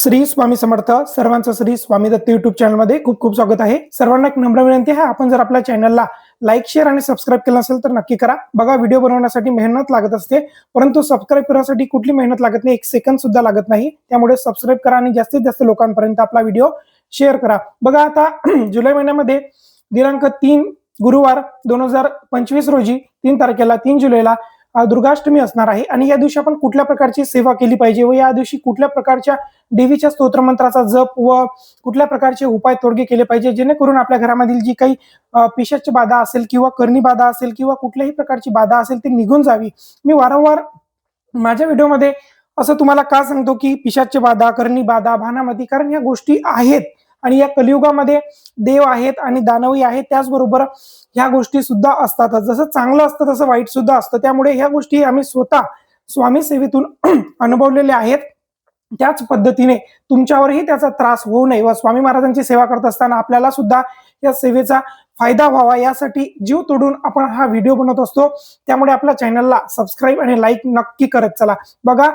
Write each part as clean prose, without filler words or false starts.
श्री स्वामी समर्थ सर्वांचं श्री स्वामी दत्त युट्यूब चॅनलमध्ये खूप खूप स्वागत आहे। सर्वांना एक नम्र विनंती आहे, आपण जर आपल्या चॅनलला लाईक शेअर आणि सबस्क्राईब केलं असेल तर नक्की करा। बघा, व्हिडिओ बनवण्यासाठी मेहनत लागत असते, परंतु सबस्क्राईब करण्यासाठी कुठली मेहनत लागत नाही, एक सेकंद सुद्धा लागत नाही। त्यामुळे सबस्क्राईब करा आणि जास्तीत जास्त लोकांपर्यंत आपला व्हिडिओ शेअर करा। बघा, आता जुलै महिन्यामध्ये दिनांक 3 गुरुवार 2025 रोजी 3 तारखेला 3 जुलैला दुर्गाष्टमी असणार आहे आणि या दिवशी आपण कुठल्या प्रकारची सेवा केली पाहिजे व या दिवशी कुठल्या प्रकारच्या देवीच्या स्तोत्रमंत्राचा जप व कुठल्या प्रकारचे उपाय तोडगे केले पाहिजे, जेणेकरून आपल्या घरामधील जी काही पिशाची बाधा असेल किंवा करणी बाधा असेल किंवा कुठल्याही प्रकारची बाधा असेल ती निघून जावी। मी वारंवार माझ्या व्हिडिओमध्ये असं तुम्हाला का सांगतो की पिशाची बाधा, करणी बाधा, भानामती, कारण या गोष्टी आहेत आणि या कलियुगामध्ये देव आहेत आणि दानवही आहेत, त्याचबरोबर ह्या गोष्टी सुद्धा असतात। जसं चांगलं असतं तसं वाईट सुद्धा असतं। त्यामुळे ह्या गोष्टी आम्ही स्वतः स्वामी सेवेतून अनुभवलेल्या आहेत। त्याच पद्धतीने तुमच्यावरही त्याचा त्रास होऊ नये व स्वामी महाराजांची सेवा करत असताना आपल्याला सुद्धा या सेवेचा फायदा व्हावा यासाठी जीव तोडून आपण हा व्हिडिओ बनवत असतो। त्यामुळे आपल्या चॅनलला सबस्क्राईब आणि लाईक नक्की करत चला। बघा,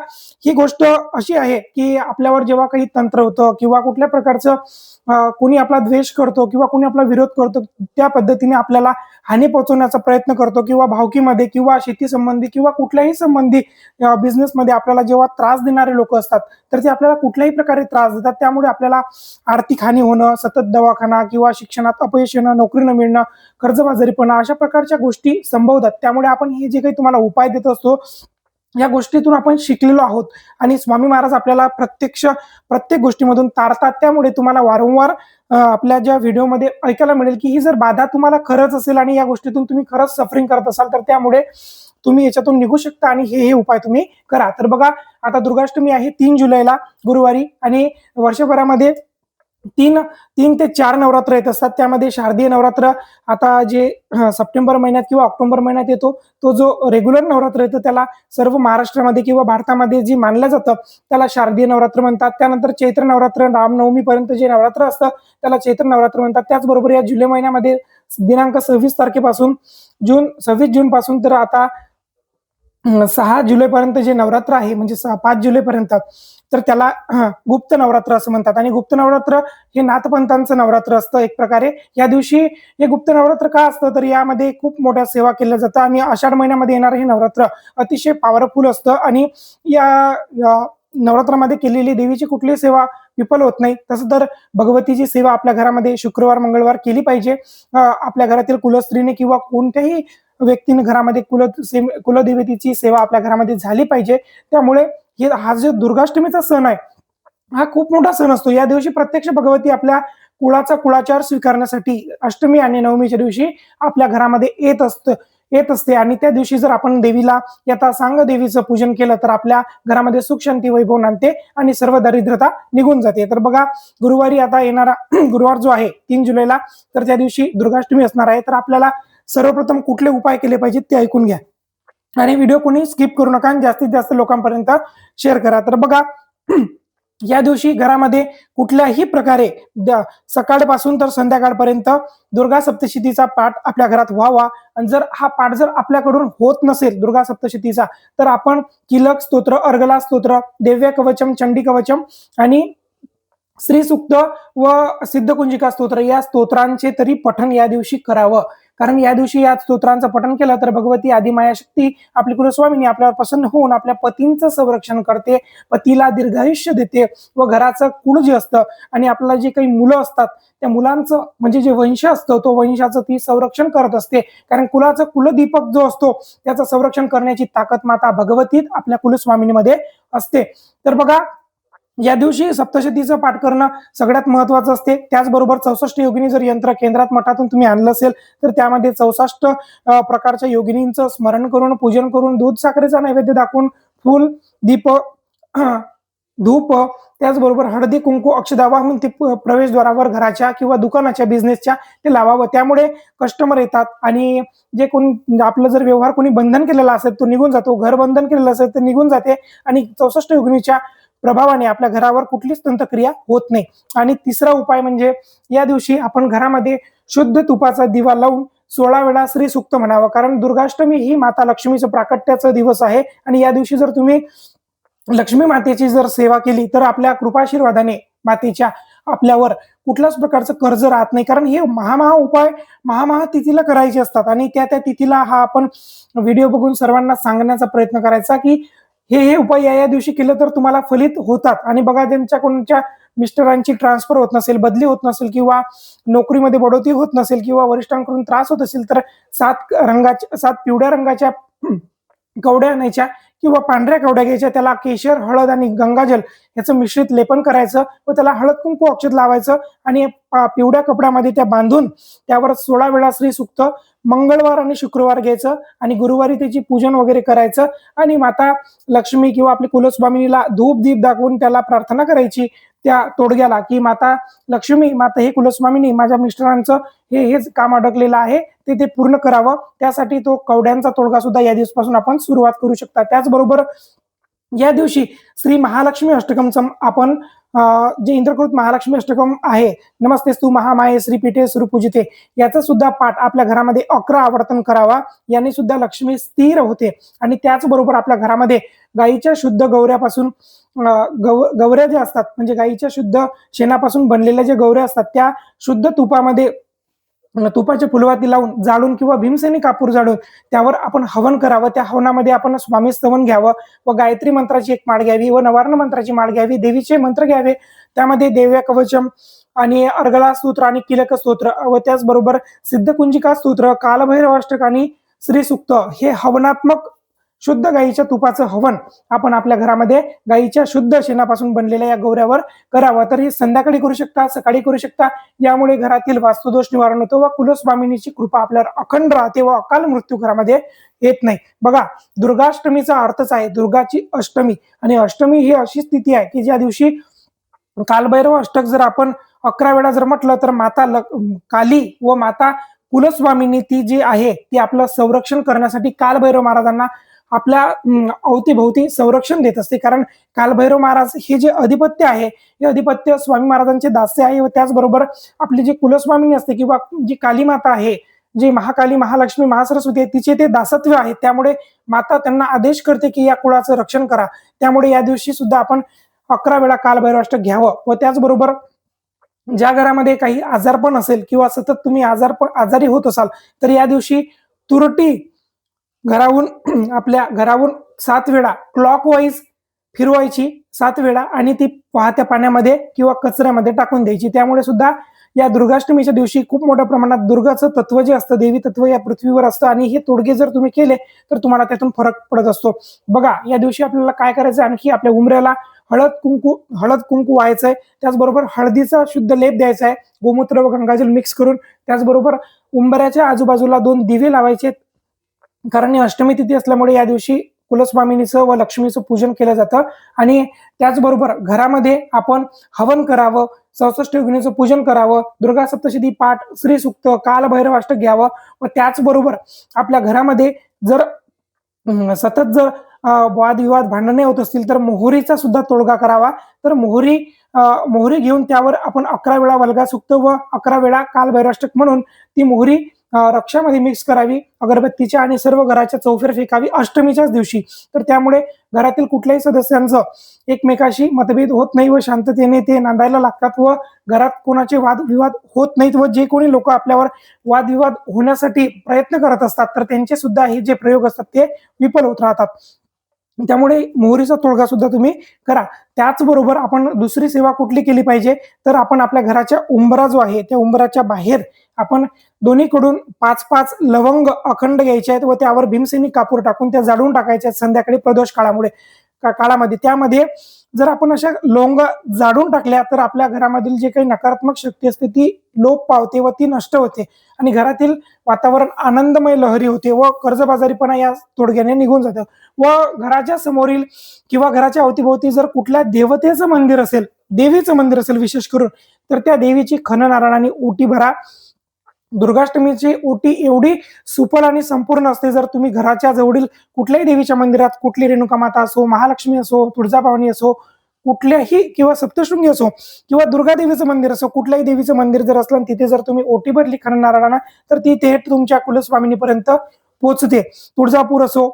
ही गोष्ट अशी आहे की आपल्यावर जेव्हा काही तंत्र होतं किंवा कुठल्या प्रकारचं कोणी आपला द्वेष करतो किंवा कोणी आपला विरोध करतो, त्या पद्धतीने आपल्याला हानी पोहोचवण्याचा प्रयत्न करतो किंवा भावकीमध्ये किंवा शेती संबंधी किंवा कुठल्याही संबंधी बिझनेसमध्ये आपल्याला जेव्हा त्रास देणारे लोक असतात तर ते आपल्याला कुठल्याही प्रकारे त्रास देतात। त्यामुळे आपल्याला आर्थिक हानी होणं, सतत दवाखाना किंवा शिक्षणात अपयश येणं, नोकरी न मिळणं, कर्जबाजारीपणा अशा प्रकारच्या गोष्टी संभवतात। त्यामुळे आपण हे जे काही तुम्हाला उपाय देत असतो या गोष्टीतून आपण शिकलेलो आहोत आणि स्वामी महाराज आपल्याला प्रत्येक गोष्टीमधून तारतात। त्यामुळे तुम्हाला वारंवार आपल्या ज्या व्हिडिओमध्ये ऐकायला मिळेल की ही जर बाधा तुम्हाला खरंच असेल आणि या गोष्टीतून तुम्ही खरंच सफरिंग करत असाल तर त्यामुळे तुम्ही याच्यातून निघू शकता आणि हे उपाय तुम्ही करा। तर बघा, आता दुर्गाष्टमी आहे 3 जुलैला गुरुवारी आणि वर्षभरामध्ये 3 ते 4 नवरात्र येत असतात। त्यामध्ये शारदीय नवरात्र आता जे सप्टेंबर महिन्यात किंवा ऑक्टोबर महिन्यात येतो, तो जो रेग्युलर नवरात्र येतो त्याला सर्व महाराष्ट्रामध्ये किंवा भारतामध्ये जे मानलं जातं त्याला शारदीय नवरात्र म्हणतात। त्यानंतर चैत्र नवरात्र, रामनवमी पर्यंत जे नवरात्र असतं त्याला चैत्र नवरात्र म्हणतात। त्याचबरोबर या जुलै महिन्यामध्ये दिनांक 26 तारखेपासून 26 जून पासून तर आता 6 जुलैपर्यंत जे नवरात्र आहे म्हणजे 5 जुलैपर्यंत तर त्याला गुप्त नवरात्र असं म्हणतात। आणि गुप्त नवरात्र हे नाथपंथांचं नवरात्र असतं एक प्रकारे। या दिवशी हे गुप्त नवरात्र का असतं तर यामध्ये खूप मोठ्या सेवा केल्या जातात आणि आषाढ महिन्यामध्ये येणारं हे नवरात्र अतिशय पॉवरफुल असतं आणि या नवरात्रामध्ये केलेली देवीची कुठलीही सेवा विफल होत नाही। तसं तर भगवतीची सेवा आपल्या घरामध्ये शुक्रवार मंगळवार केली पाहिजे। आपल्या घरातील कुलस्त्रीने किंवा कोणत्याही व्यक्तीने घरामध्ये कुलदेवतेची सेवा आपल्या घरामध्ये झाली पाहिजे। त्यामुळे हा जो दुर्गाष्टमीचा सण आहे हा खूप मोठा सण असतो। या दिवशी प्रत्यक्ष भगवती आपल्या कुळाचार स्वीकारण्यासाठी अष्टमी आणि नवमीच्या दिवशी आपल्या घरामध्ये येत असते आणि त्या दिवशी जर आपण देवीला यथासांग देवीचं पूजन केलं तर आपल्या घरामध्ये सुख शांती वैभव नांदते आणि सर्व दरिद्रता निघून जाते। तर बघा, गुरुवारी आता येणारा गुरुवार जो आहे 3 जुलैला तर त्या दिवशी दुर्गाष्टमी असणार आहे। तर आपल्याला सर्वप्रथम कुठले उपाय केले पाहिजेत ते ऐकून घ्या आणि व्हिडिओ कोणी स्किप करू नका आणि जास्तीत जास्त लोकांपर्यंत शेअर करा। तर बघा, या दिवशी घरामध्ये कुठल्याही प्रकारे सकाळपासून तर संध्याकाळपर्यंत दुर्गा सप्तशतीचा पाठ आपल्या घरात व्हावा आणि जर हा पाठ जर आपल्याकडून होत नसेल दुर्गा सप्तशतीचा तर आपण किलक स्तोत्र, अर्गला स्तोत्र, दिव्य कवचम, चंडी कवचम आणि श्री सूक्त व सिद्धकुंजिका स्तोत्र या स्तोत्रांचे तरी पठण या दिवशी करावं। कारण या दिवशी या स्तोत्रांचं पठण केलं तर भगवती आदिमाया शक्ती आपली कुलस्वामिनी आपल्यावर प्रसन्न होऊन आपल्या पतींचं संरक्षण करते, पतीला दीर्घायुष्य देते व घराचं कुळ जे असतं आणि आपल्याला जे काही मुलं असतात त्या मुलांचं म्हणजे जे वंश असतं तो वंशाचं ती संरक्षण करत असते। कारण कुलाचं कुलदीपक जो असतो त्याचं संरक्षण करण्याची ताकद माता भगवतीत आपल्या कुलस्वामिनीमध्ये असते। तर बघा, या दिवशी सप्तशतीचं पाठ करणं सगळ्यात महत्वाचं असते। त्याचबरोबर 64 योगिनी जर यंत्र केंद्रात मठातून तुम्ही आणलं असेल तर त्यामध्ये 64 प्रकारच्या योगिनींचं स्मरण करून पूजन करून दूध साखरेचा नैवेद्य दाखवून फूल, दीप, धूप, त्याचबरोबर हळदी कुंकू अक्षदा वाहून ते प्रवेशद्वारावर घराच्या किंवा दुकानाच्या बिझनेसच्या ते लावावं। त्यामुळे कस्टमर येतात आणि जे कोणी आपलं जर व्यवहार कोणी बंधन केलेला असेल तो निघून जातो, घर बंधन केलेलं असेल तर निघून जाते आणि 64 योगिनीच्या प्रभावाने आपल्या घरावर कुठलीच तंत्रक्रिया होत नाही। आणि तिसरा उपाय म्हणजे या दिवशी आपण घरामध्ये शुद्ध तुपाचा दिवा लावून 16 वेळा श्री सूक्त म्हणावं। कारण दुर्गाष्टमी ही माता लक्ष्मीचं प्राकट्याचा दिवस आहे आणि या दिवशी जर तुम्ही लक्ष्मी मातेची जर सेवा केली तर आपल्या कृपाशीर्वादाने मातेच्या आपल्यावर कुठल्याच प्रकारचं कर्ज राहत नाही. कारण हे उपाय महामहा तिथीला करायचे असतात आणि त्या त्या तिथीला हा आपण व्हिडिओ बघून सर्वांना सांगण्याचा प्रयत्न करायचा की हे उपाय या दिवशी केलं तर तुम्हाला फलित होतात. आणि बघा, त्यांच्या कोणत्या मिस्टरांची ट्रान्सफर होत नसेल, बदली होत नसेल किंवा नोकरीमध्ये बढोती होत नसेल किंवा वरिष्ठांकडून त्रास होत असेल तर 7 पिवळ्या रंगाच्या कवड्या आणायच्या किंवा पांढऱ्या कवड्या घ्यायच्या, त्याला केशर, हळद आणि गंगाजल याचं मिश्रित लेपन करायचं व त्याला हळद कुंकू अक्षत लावायचं आणि पिवळ्या कपड्यामध्ये त्या बांधून त्यावर 16 वेळा श्री सुक्त मंगळवार आणि शुक्रवार घ्यायचं आणि गुरुवारी त्याची पूजन वगैरे करायचं आणि माता लक्ष्मी किंवा आपल्या कुलस्वामिनीला धूप दीप दाखवून त्याला प्रार्थना करायची त्या तोडग्याला की माता लक्ष्मी, माता हे कुलस्वामिनी, माझ्या मिस्टरांचं हेच काम अडकलेलं आहे ते पूर्ण करावं. त्यासाठी तो कवड्यांचा तोडगा सुद्धा या दिवसापासून आपण सुरुवात करू शकता. त्याचबरोबर या दिवशी श्री महालक्ष्मी अष्टकमचं आपण जे इंद्रकृत महालक्ष्मी अष्टकम आहे, नमस्तेस्तु महामाये श्रीपीठे सुरपूजिते, याचा सुद्धा पाठ आपल्या घरामध्ये 11 आवर्तन करावा. याने सुद्धा लक्ष्मी स्थिर होते. आणि त्याचबरोबर आपल्या घरामध्ये गाईच्या शुद्ध गौऱ्यापासून गौऱ्या ज्या असतात म्हणजे गाईच्या शुद्ध शेणापासून बनलेल्या ज्या गौऱ्या असतात त्या शुद्ध तुपाची फुलवाती लावून जाळून किंवा भीमसेनी कापूर जाळून त्यावर आपण हवन करावं. त्या हवनामध्ये आपण स्वामी स्तवन घ्यावं व गायत्री मंत्राची एक माळ घ्यावी व नवार्ण मंत्राची माळ घ्यावी, देवीचे मंत्र घ्यावे, त्यामध्ये देव्या कवचम आणि अर्गला स्तोत्र आणि किलक स्तोत्र व त्याचबरोबर सिद्धकुंजिका स्तोत्र, कालभैरवाष्टक आणि श्री सुक्त हे हवनात्मक शुद्ध गाईच्या तुपाचं हवन आपण आपल्या घरामध्ये गाईच्या शुद्ध शेणापासून बनलेल्या या गौऱ्यावर करावं. तर हे संध्याकाळी करू शकता, सकाळी करू शकता. यामुळे घरातील वास्तुदोष निवारण होतो व कुलस्वामिनीची कृपा आपल्यावर अखंड राहते व अकाल मृत्यू घरामध्ये येत नाही. बघा, दुर्गाष्टमीचा अर्थच आहे दुर्गाची अष्टमी आणि अष्टमी ही अशी स्थिती आहे की ज्या दिवशी कालभैरव अष्टक जर आपण 11 वेळा जर म्हटलं तर माता काली व माता कुलस्वामिनी ती जी आहे ती आपलं संरक्षण करण्यासाठी कालभैरव महाराजांना आपल्या अवतीभोवती संरक्षण देत असते. कारण कालभैरव महाराज हे जे अधिपत्य आहे हे अधिपत्य स्वामी महाराजांचे दास्य आहे व त्याचबरोबर आपली जी कुलस्वामिनी असते किंवा जी काली माता आहे, जी महाकाली, महालक्ष्मी, महासरस्वती आहे, तिचे ते दासत्व आहे. त्यामुळे माता त्यांना आदेश करते की या कुळाचं रक्षण करा. त्यामुळे या दिवशी सुद्धा आपण 11 वेळा कालभैरवाष्टक घ्यावं. व त्याचबरोबर ज्या घरामध्ये काही आजारपण असेल किंवा सतत तुम्ही आजारी होत असाल तर या दिवशी तुरटी आपल्या घरावरून 7 वेळा क्लॉकवाईज फिरवायची 7 वेळा आणि ती वाहत्या पाण्यामध्ये किंवा कचऱ्यामध्ये टाकून द्यायची. त्यामुळे सुद्धा या दुर्गाष्टमीच्या दिवशी खूप मोठ्या प्रमाणात दुर्गाचं तत्व जे असतं, देवी तत्व या पृथ्वीवर असतं आणि हे तोडगे जर तुम्ही केले तर तुम्हाला त्यातून फरक पडत असतो. बघा, या दिवशी आपल्याला काय करायचं, आणखी आपल्या उंबऱ्याला हळद कुंकू व्हायचंय, त्याचबरोबर हळदीचा शुद्ध लेप द्यायचा आहे गोमूत्र व गंगाजल मिक्स करून. त्याचबरोबर उंबऱ्याच्या आजूबाजूला 2 दिवे लावायचे. कारण अष्टमी तिथी असल्यामुळे या दिवशी कुलस्वामिनीचं व लक्ष्मीचं पूजन केलं जातं. आणि त्याचबरोबर घरामध्ये आपण हवन करावं, 64 योगिनीचं पूजन करावं, दुर्गा सप्तशती पाठ, श्री सुक्त, कालभैरवाष्टक घ्यावं व त्याचबरोबर आपल्या घरामध्ये जर सतत जर वादविवाद, भांडणे होत असतील तर मोहरीचा सुद्धा तोडगा करावा. तर मोहरी घेऊन त्यावर आपण 11 वेळा वल्गा सुक्त व 11 वेळा कालभैरवाष्टक म्हणून ती मोहरी रक्षामध्ये मिक्स करावी अगरबत्तीच्या आणि सर्व घराच्या चौफेर फेकावी अष्टमीच्याच दिवशी. तर त्यामुळे घरातील कुठल्याही सदस्यांचं एकमेकाशी मतभेद होत नाही व शांततेने ते नांदायला लागतात व घरात कोणाचे वादविवाद होत नाहीत व जे कोणी लोक आपल्यावर वादविवाद होण्यासाठी प्रयत्न करत असतात तर त्यांचे सुद्धा हे जे प्रयोग असतात ते विफल होत राहतात. त्यामुळे मोहरीचा तोडगा सुद्धा तुम्ही करा. त्याचबरोबर आपण दुसरी सेवा कुठली केली पाहिजे तर आपण आपल्या घराच्या उंबरा जो आहे त्या उंबराच्या बाहेर आपण दोन्हीकडून 5-5 लवंग अखंड घ्यायचे आहेत व त्यावर भीमसेनी कापूर टाकून त्या जाळून टाकायच्या आहेत संध्याकाळी प्रदोष काळामध्ये. त्यामध्ये जर आपण अशा लवंग जाळून टाकल्या तर आपल्या घरामधील जे काही नकारात्मक शक्ती असते ती लोप पावते व ती नष्ट होते आणि घरातील वातावरण आनंदमय लहरी होते व कर्जबाजारीपणा या तोडग्याने निघून जातं. व घराच्या समोरील किंवा घराच्या अवतीभोवती जर कुठल्या देवतेचं मंदिर असेल, देवीचं मंदिर असेल विशेष करून, तर त्या देवीची खणनारायणाने ओटी भरा. दुर्गाष्टमीची ओटी एवढी सुफल आणि संपूर्ण असते. जर तुम्ही घराच्या जवळील कुठल्याही देवीच्या मंदिरात, कुठली रेणुका माता असो, महालक्ष्मी असो, तुळजाभवानी असो, कुठल्याही किंवा सप्तशृंगी असो किंवा दुर्गा देवीचं मंदिर असो, कुठल्याही देवीचं मंदिर जर असलं तिथे जर तुम्ही ओटी भरली खणनारायणाला तर ती थेट तुमच्या कुलस्वामिनीपर्यंत पोहोचते. तुळजापूर असो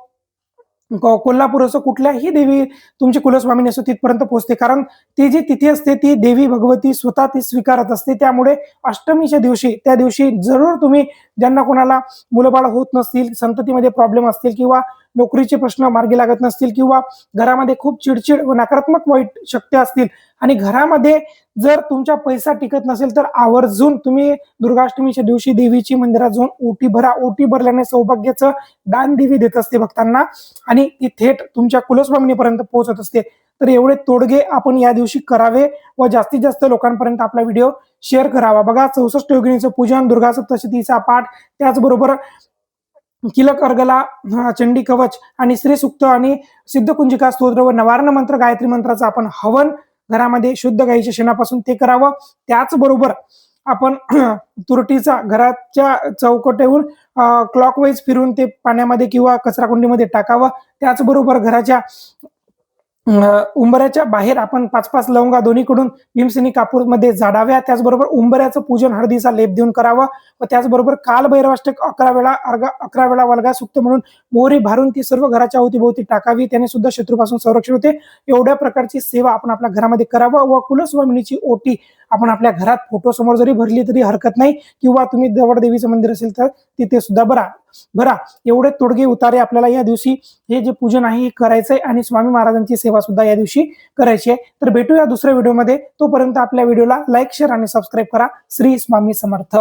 कोल्हापूर असो, कुठल्याही देवी तुमची कुलस्वामिनी असो तिथपर्यंत पोहोचते. कारण ती जी तिथी असते ती देवी भगवती स्वतः ती स्वीकारत असते. त्यामुळे अष्टमीच्या दिवशी, त्या दिवशी जरूर तुम्ही, ज्यांना कोणाला मुलंबाळ होत नसतील, संततीमध्ये प्रॉब्लेम असतील किंवा नोकरीचे प्रश्न मार्गी लागत नसतील किंवा घरामध्ये खूप चिडचिड व नकारात्मक वाईट शक्ती असतील आणि घरामध्ये जर तुमचा पैसा टिकत नसेल, तर आवर्जून तुम्ही दुर्गाष्टमीच्या दिवशी देवीची मंदिरात जाऊन ओटी भरा. ओटी भरल्याने सौभाग्याचं दान देवी देत असते भक्तांना आणि ती थेट तुमच्या कुलस्वामिनीपर्यंत पोहोचत असते. तर एवढे तोडगे आपण या दिवशी करावे व जास्तीत जास्त लोकांपर्यंत आपला व्हिडिओ शेअर करावा. बघा, 64 योगिनीचं पूजन, दुर्गा सप्तशतीचा पाठ, त्याचबरोबर किलक अर्गला, चंडी कवच आणि श्री सूक्त आणि सिद्धकुंजिका स्तोत्र व नवारण मंत्र, गायत्री मंत्राचा आपण हवन घरामध्ये शुद्ध गाईच्या शेणापासून ते करावं. त्याचबरोबर आपण तुरटीचा घराच्या चौकटीवर क्लॉकवाईज फिरून ते पाण्यामध्ये किंवा कचराकुंडीमध्ये टाकावं. त्याचबरोबर घराच्या उंबऱ्याच्या बाहेर आपण 5-5 लवंगा दोन्हीकडून भीमसेनी कापूरमध्ये झाडाव्या. त्याचबरोबर उंबऱ्याचं पूजन हळदीचा लेप देऊन करावं व त्याचबरोबर काल भैरवाष्टक 11 वेळा वल्गा सुक्त म्हणून मोहरी भारून ती सर्व घराच्या अवतीभोवती टाकावी. त्याने सुद्धा शत्रूपासून संरक्षण होते. एवढ्या प्रकारची सेवा आपण आपल्या घरामध्ये करावं व कुलस्वामिनीची ओटी आपण आपल्या घरात फोटो समोर जरी भरली तरी हरकत नाही किंवा तुम्ही जवळ देवीचं मंदिर असेल तर तिथे सुद्धा भरा. एवढे तोडगे उतारे आपल्याला या दिवशी हे जे पूजन आहे हे करायचंय आणि स्वामी महाराजांची सेवा सुद्धा या दिवशी करायची आहे. तर भेटूया दुसऱ्या व्हिडिओमध्ये. तोपर्यंत आपल्या व्हिडिओला लाईक, शेअर आणि सबस्क्राईब करा. श्री स्वामी समर्थ.